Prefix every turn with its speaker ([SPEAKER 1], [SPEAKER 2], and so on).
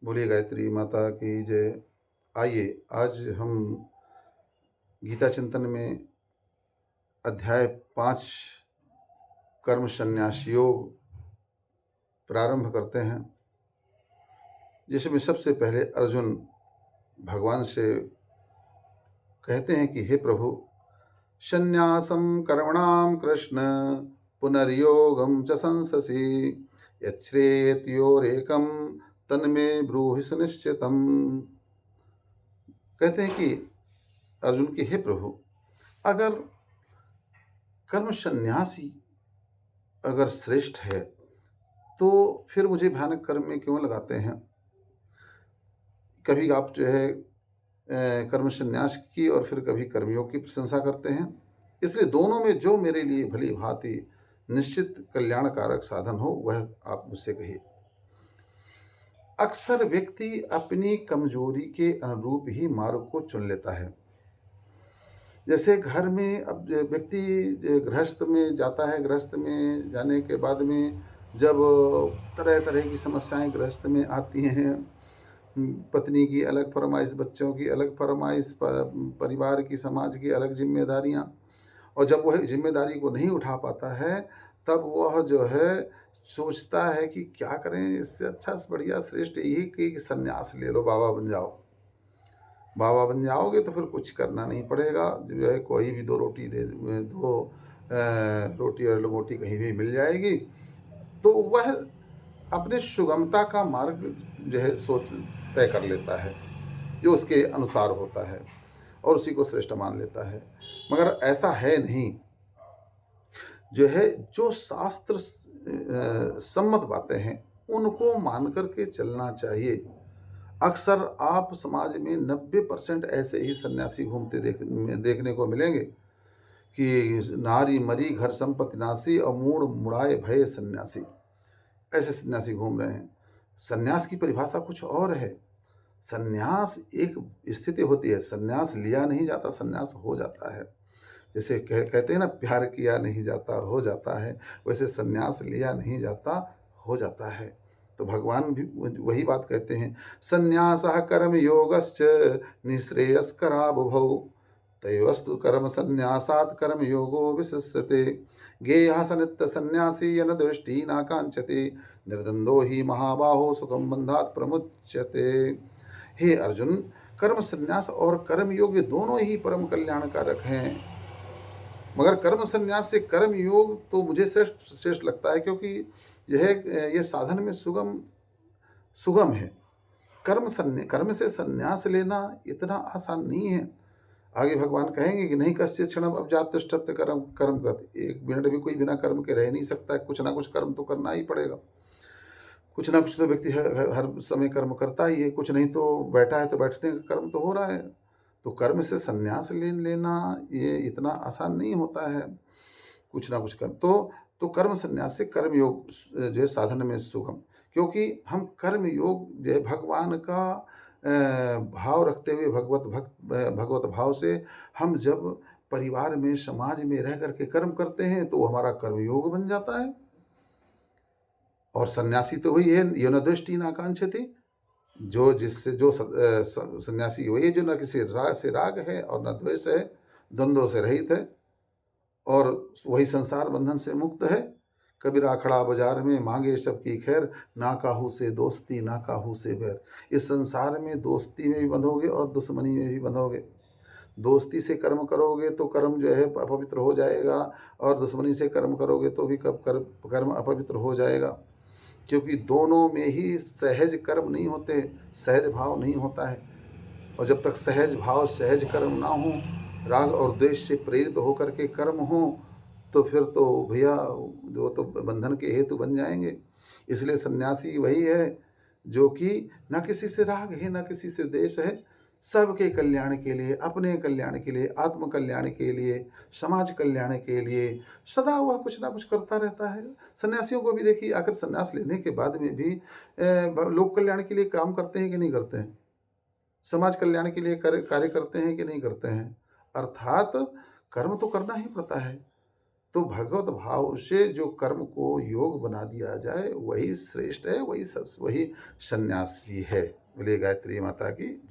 [SPEAKER 1] बोलिए गायत्री माता की जय। आइए आज हम गीता चिंतन में अध्याय 5 कर्म संन्यास योग प्रारंभ करते हैं, जिसमें सबसे पहले अर्जुन भगवान से कहते हैं कि हे प्रभु, संन्यासं कर्मणां कृष्ण पुनर्योगं च संससि यच्छ्रेयत्योरेकं तन्मे ब्रूहि सुनिश्चितम्। कहते हैं कि अर्जुन की हे प्रभु, अगर कर्म संन्यासी अगर श्रेष्ठ है तो फिर मुझे भयानक कर्म में क्यों लगाते हैं। कभी आप जो है कर्म संन्यास की और फिर कभी कर्मयोग की प्रशंसा करते हैं। इसलिए दोनों में जो मेरे लिए भली भांति निश्चित कल्याणकारक साधन हो वह आप मुझसे कहिए। अक्सर व्यक्ति अपनी कमजोरी के अनुरूप ही मार्ग को चुन लेता है। जैसे घर में अब व्यक्ति गृहस्थ में जाता है, गृहस्थ में जाने के बाद में जब तरह तरह की समस्याएं गृहस्थ में आती हैं, पत्नी की अलग फरमाइश, बच्चों की अलग फरमाइश, परिवार की, समाज की अलग जिम्मेदारियां, और जब वह जिम्मेदारी को नहीं उठा पाता है तब वह जो है सोचता है कि क्या करें, इससे अच्छा बढ़िया श्रेष्ठ यही कि संन्यास ले लो, बाबा बन जाओ। बाबा बन जाओगे तो फिर कुछ करना नहीं पड़ेगा, जो है कोई भी दो रोटी और लंगोटी कहीं भी मिल जाएगी। तो वह अपने सुगमता का मार्ग जो है सोच तय कर लेता है, जो उसके अनुसार होता है, और उसी को श्रेष्ठ मान लेता है। मगर ऐसा है नहीं। जो है जो शास्त्र सम्मत बातें हैं उनको मान करके चलना चाहिए। अक्सर आप समाज में 90% ऐसे ही सन्यासी घूमते देखने को मिलेंगे कि नारी मरी घर संपत्ति नासी और मूड मुड़ाए भय सन्यासी। ऐसे सन्यासी घूम रहे हैं। सन्यास की परिभाषा कुछ और है। सन्यास एक स्थिति होती है, सन्यास लिया नहीं जाता, सन्यास हो जाता है। जैसे कहते हैं ना, प्यार किया नहीं जाता हो जाता है, वैसे सन्यास लिया नहीं जाता हो जाता है। तो भगवान भी वही बात कहते हैं, सन्यासः कर्म योगश्च निःश्रेयस्करा बुभौ तयोस्तु कर्म सन्यासात् कर्म योगो विशिष्यते गेयः स नित्य सन्यासी यन दृष्टि न कांक्षते निर्द्वंदो ही महाबाहो सुखम बंधात् प्रमुच्यते। हे अर्जुन, कर्म संन्यास और कर्म योग दोनों ही परम कल्याणकारक हैं, मगर कर्म संन्यास से कर्म योग तो मुझे श्रेष्ठ लगता है, क्योंकि यह साधन में सुगम है। कर्म से संन्यास लेना इतना आसान नहीं है। आगे भगवान कहेंगे कि नहीं कस्य क्षणम अवजात तिष्ठत् कर्म कृत। एक मिनट भी कोई बिना कर्म के रह नहीं सकता है। कुछ ना कुछ कर्म तो करना ही पड़ेगा। कुछ ना कुछ तो व्यक्ति हर समय कर्म करता ही है। कुछ नहीं तो बैठा है तो बैठने का कर्म तो हो रहा है। तो कर्म से संन्यास लेना ये इतना आसान नहीं होता है। कुछ ना कुछ कर्म तो कर्म संन्यास से कर्म योग जो है साधन में सुगम, क्योंकि हम कर्म योग जो है भगवान का भाव रखते हुए, भगवत भाव से हम जब परिवार में, समाज में रह करके कर्म करते हैं तो हमारा कर्म योग बन जाता है। और सन्यासी तो वही है, यन दृष्टि न कांक्षति, जो सन्यासी वही है जो न किसी राग से राग है और न द्वेष है, द्वंद्वों से रहित है, और वही संसार बंधन से मुक्त है। कबीरा खड़ा बाजार में मांगे सबकी खैर, ना काहू से दोस्ती ना काहू से बैर। इस संसार में दोस्ती में भी बंधोगे और दुश्मनी में भी बंधोगे। दोस्ती से कर्म करोगे तो कर्म जो है अपवित्र हो जाएगा, और दुश्मनी से कर्म करोगे तो भी कर्म अपवित्र हो जाएगा, क्योंकि दोनों में ही सहज कर्म नहीं होते, सहज भाव नहीं होता है। और जब तक सहज भाव, सहज कर्म ना हो, राग और द्वेष से प्रेरित होकर के कर्म हो, तो फिर तो भैया जो तो बंधन के हेतु बन जाएंगे। इसलिए सन्यासी वही है जो कि न किसी से राग है, न किसी से द्वेष है, सबके कल्याण के लिए, अपने कल्याण के लिए, आत्म कल्याण के लिए, समाज कल्याण के लिए सदा वह कुछ ना कुछ करता रहता है। सन्यासियों को भी देखिए, आखिर सन्यास लेने के बाद में भी लोक कल्याण के लिए काम करते हैं कि नहीं करते हैं, समाज कल्याण के लिए कार्य करते हैं कि नहीं करते हैं। अर्थात कर्म तो करना ही पड़ता है। तो भगवत भाव से जो कर्म को योग बना दिया जाए वही श्रेष्ठ है, वही सन्यासी है। बोलिए गायत्री माता की जय।